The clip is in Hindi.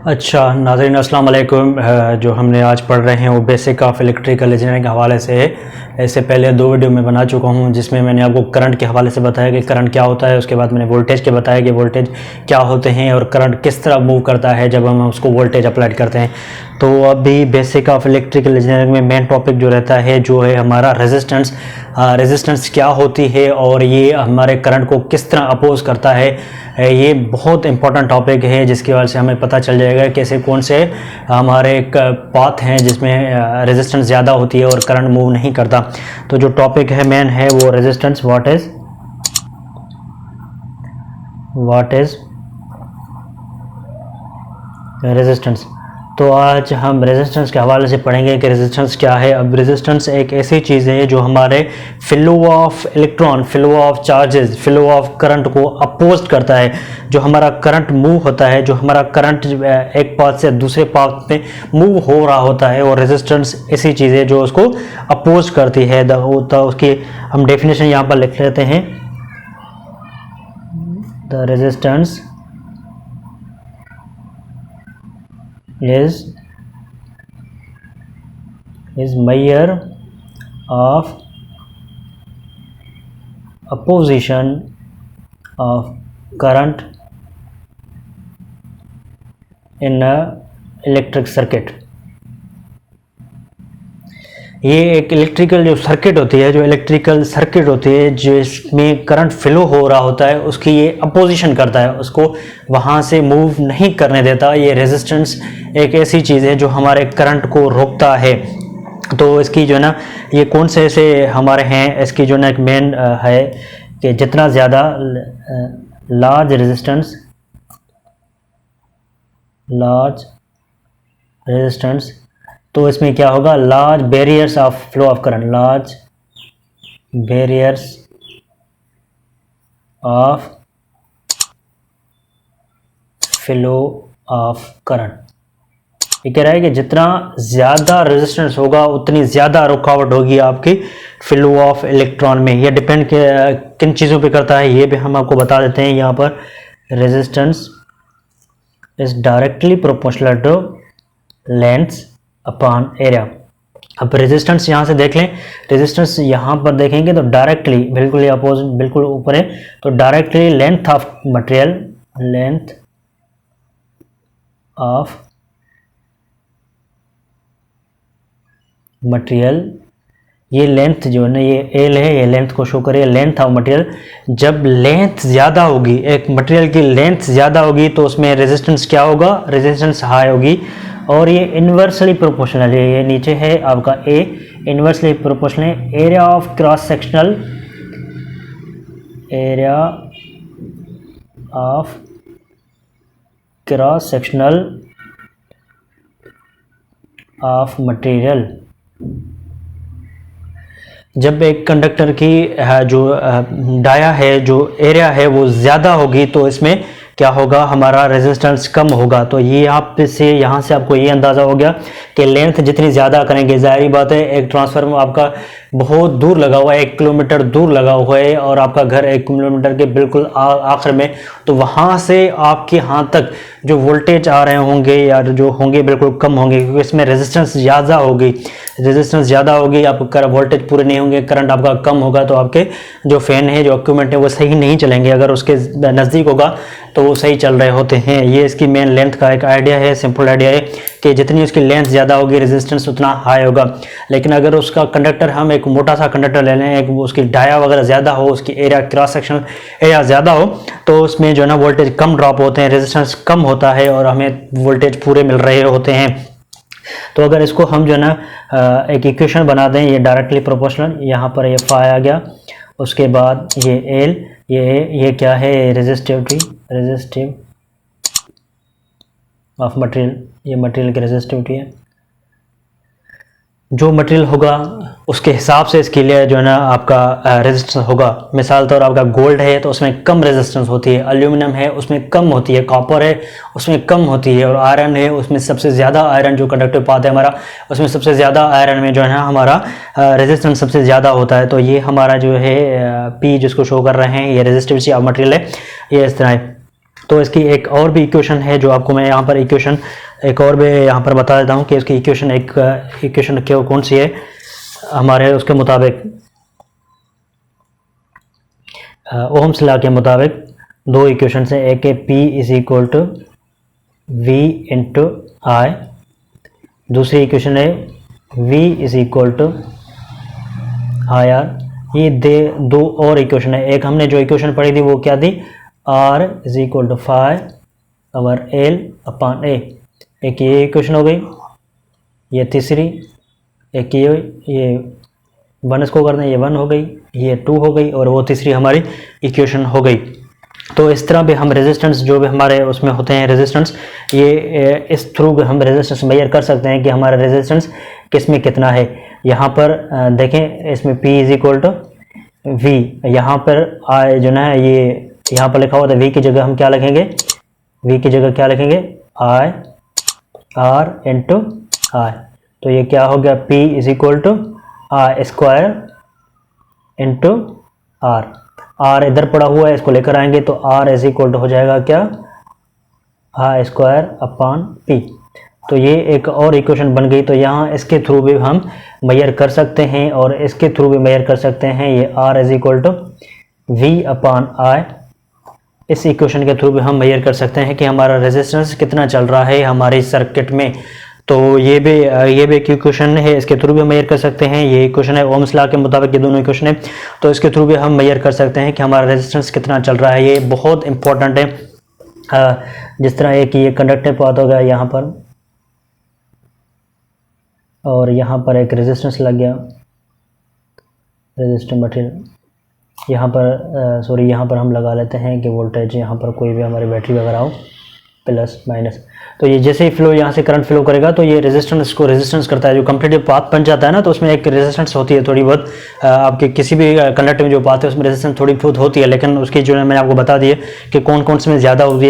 अच्छा नाज़रीन अस्सलाम वालेकुम। जो हमने आज पढ़ रहे हैं वो बेसिक ऑफ इलेक्ट्रिकल इंजीनियरिंग के हवाले से है। इससे पहले 2 वीडियो में बना चुका हूँ जिसमें मैंने आपको करंट के हवाले से बताया कि करंट क्या होता है। उसके बाद मैंने वोल्टेज के बताया कि वोल्टेज क्या होते हैं और करंट किस तरह मूव करता है जब हम उसको वोल्टेज अप्लाई करते हैं। तो अभी बेसिक ऑफ इलेक्ट्रिकल इंजीनियरिंग में मेन टॉपिक जो रहता है जो है हमारा रेजिस्टेंस। रेजिस्टेंस क्या होती है और ये हमारे करंट को किस तरह अपोज करता है। ये बहुत इंपॉर्टेंट टॉपिक है जिसकी वजह से हमें पता चल जाएगा कैसे कौन से हमारे एक पाथ हैं जिसमें रेजिस्टेंस ज़्यादा होती है और करंट मूव नहीं करता। तो जो टॉपिक है मेन है वो रेजिस्टेंस। What is resistance. तो आज हम रेजिस्टेंस के हवाले से पढ़ेंगे कि रेजिस्टेंस क्या है। अब रेजिस्टेंस एक ऐसी चीज़ है जो हमारे flow of electron, flow of charges, flow of current को अपोज करता है। जो हमारा करंट मूव होता है, जो हमारा करंट एक पाथ से दूसरे पाथ में मूव हो रहा होता है, और रेजिस्टेंस ऐसी चीज़ है जो उसको अपोज करती है। तो उसकी हम डेफिनेशन यहाँ पर लिख लेते हैं। The resistance is measure of opposition of current in a electric circuit। ये एक इलेक्ट्रिकल जो सर्किट होती है, जो इलेक्ट्रिकल सर्किट होती है जिसमें करंट फ्लो हो रहा होता है, उसकी ये अपोजिशन करता है, उसको वहाँ से मूव नहीं करने देता। ये रेजिस्टेंस एक ऐसी चीज़ है जो हमारे करंट को रोकता है। तो इसकी जो है ना, ये कौन से ऐसे हमारे हैं, इसकी जो ना एक मेन है कि जितना ज़्यादा लार्ज रेजिस्टेंस तो इसमें क्या होगा, large barriers of flow of current, large barriers of flow of current. ये कह रहा है कि जितना ज़्यादा रेजिस्टेंस होगा उतनी ज़्यादा रुकावट होगी आपकी फ्लो ऑफ इलेक्ट्रॉन में। ये डिपेंड किन चीज़ों पे करता है ये भी हम आपको बता देते हैं यहाँ पर। Resistance is directly proportional to length upon area. अब रेजिस्टेंस यहाँ से देख लें, रेजिस्टेंस यहाँ पर देखेंगे तो डायरेक्टली बिल्कुल अपोज, बिल्कुल ऊपर है, तो directly length of material, length of material, ये लेंथ जो है ना, ये एल है, ये लेंथ को शो करिए, लेंथ ऑफ मटेरियल। जब लेंथ ज़्यादा होगी, एक मटेरियल की लेंथ ज़्यादा होगी तो उसमें रेजिस्टेंस क्या होगा, रेजिस्टेंस हाई होगी। और ये इन्वर्सली प्रोपोर्शनल है, ये नीचे है आपका A, inversely proportional area of cross sectional, area of cross sectional of material. जब एक कंडक्टर की जो डाया है, जो एरिया है वो ज़्यादा होगी तो इसमें क्या होगा, हमारा रेजिस्टेंस कम होगा। तो ये आप से यहाँ से आपको ये अंदाज़ा हो गया कि लेंथ जितनी ज़्यादा करेंगे, ज़ाहिर बात है एक ट्रांसफार्मर आपका बहुत दूर लगा हुआ है, 1 किलोमीटर दूर लगा हुआ है और आपका घर 1 किलोमीटर के बिल्कुल आखिर में, तो वहाँ से आपके यहाँ तक जो वोल्टेज आ रहे होंगे या जो होंगे बिल्कुल कम होंगे, क्योंकि इसमें रेजिस्टेंस ज़्यादा होगी। रेजिस्टेंस ज़्यादा होगी, आपका वोल्टेज पूरे नहीं होंगे, करंट आपका कम होगा, तो आपके जो फ़ैन है, जो इक्विपमेंट है वो सही नहीं चलेंगे। अगर उसके नज़दीक होगा तो वो सही चल रहे होते हैं। ये इसकी मेन लेंथ का एक आइडिया है, सिंपल आइडिया है कि जितनी उसकी लेंथ ज़्यादा होगी रेजिस्टेंस उतना हाई होगा। लेकिन अगर उसका कंडक्टर, हम एक मोटा सा कंडक्टर ले लें, एक उसकी डाया वगैरह ज़्यादा हो, उसकी एरिया क्रॉस सेक्शन एरिया ज़्यादा हो, तो उसमें जो है ना वोल्टेज कम ड्रॉप होते हैं, रेजिस्टेंस कम होता है और हमें वोल्टेज पूरे मिल रहे होते हैं। तो अगर इसको हम जो है ना एक इक्वेशन बना दें, ये डायरेक्टली प्रोपोर्शनल, यहाँ पर ये फाई आ गया, उसके बाद ये एल, ये क्या है, रेजिस्टिविटी, रेजिस्टिव ऑफ मटेरियल, ये मटेरियल की रेजिस्टिविटी है। जो मटेरियल होगा उसके हिसाब से इसके लिए जो है ना आपका रेजिस्टेंस होगा। मिसाल तौर आपका गोल्ड है तो उसमें कम रेजिस्टेंस होती है, एल्यूमिनियम है उसमें कम होती है, कॉपर है उसमें कम होती है, और आयरन है उसमें सबसे ज़्यादा, आयरन जो कंडक्टिव पाथ है हमारा उसमें सबसे ज़्यादा आयरन में जो है ना हमारा रेजिस्टेंस सबसे ज़्यादा होता है। तो ये हमारा जो है पी जिसको शो कर रहे हैं, ये रेजिस्टिविटी ऑफ मटेरियल है, ये इस तरह है। तो इसकी एक और भी इक्वेशन है जो आपको मैं यहाँ पर इक्वेशन एक और भी यहाँ पर बता देता हूँ कि इसकी इक्वेशन इक्वेशन क्यों कौन सी है हमारे उसके मुताबिक ओहम्स लॉ के मुताबिक दो इक्वेशन है, एक है P is equal to V into I, दूसरी इक्वेशन है V is equal to I R. ये दो और इक्वेशन है। एक हमने जो इक्वेशन पढ़ी थी वो क्या थी, R is equal to 5/L upon A। एक ये इक्वेशन हो गई, ये तीसरी एक ये 1 इसको कर दें, ये 1 हो गई, ये 2 हो गई और वो तीसरी हमारी इक्वेशन हो गई। तो इस तरह भी हम रेजिस्टेंस जो भी हमारे उसमें होते हैं रेजिस्टेंस, ये इस थ्रू हम रेजिस्टेंस मेजर कर सकते हैं कि हमारा रेजिस्टेंस किस में कितना है। यहाँ पर देखें इसमें P is equal to V, यहाँ पर I जो ना ये यहाँ पर लिखा हुआ था, V की जगह हम क्या लिखेंगे, V की जगह क्या लिखेंगे I R इंटू I। तो ये क्या हो गया P is equal to I square into R। R इधर पड़ा हुआ है, इसको लेकर आएंगे तो R इज इक्वल टू हो जाएगा क्या I स्क्वायर अपॉन P। तो ये एक और इक्वेशन बन गई। तो यहाँ इसके थ्रू भी हम मेजर कर सकते हैं और इसके थ्रू भी मेजर कर सकते हैं। ये R is equal to V upon I, इस इक्वेशन के थ्रू भी हम मेजर कर सकते हैं कि हमारा रेजिस्टेंस कितना चल रहा है हमारे सर्किट में। तो ये भी एक इक्वेशन है, इसके थ्रू भी हम मेजर कर सकते हैं। ये इक्वेशन है ओम्स लॉ के मुताबिक, ये दोनों इक्वेशन है, तो इसके थ्रू भी हम मेजर कर सकते हैं कि हमारा रेजिस्टेंस कितना चल रहा है। ये बहुत इंपॉर्टेंट है। जिस तरह एक ये कंडक्टिव पाथ होगा यहाँ पर और यहाँ पर एक रेजिस्टेंस लग गया, रेजिस्टिव मटेरियल यहाँ पर सॉरी यहाँ पर हम लगा लेते हैं कि वोल्टेज यहाँ पर कोई भी हमारी बैटरी वगैरह हो प्लस माइनस। तो ये जैसे ही फ्लो यहाँ से करंट फ्लो करेगा तो ये रेजिस्टेंस को रेजिस्टेंस करता है। जो कंप्लीट पाथ बन जाता है ना, तो उसमें एक रेजिस्टेंस होती है थोड़ी बहुत, आपके किसी भी कंडक्टर में जो पाथ है उसमें रेजिस्टेंस थोड़ी बहुत होती है, लेकिन उसकी जो है मैंने आपको बता दी है कि कौन कौन से में ज़्यादा होती है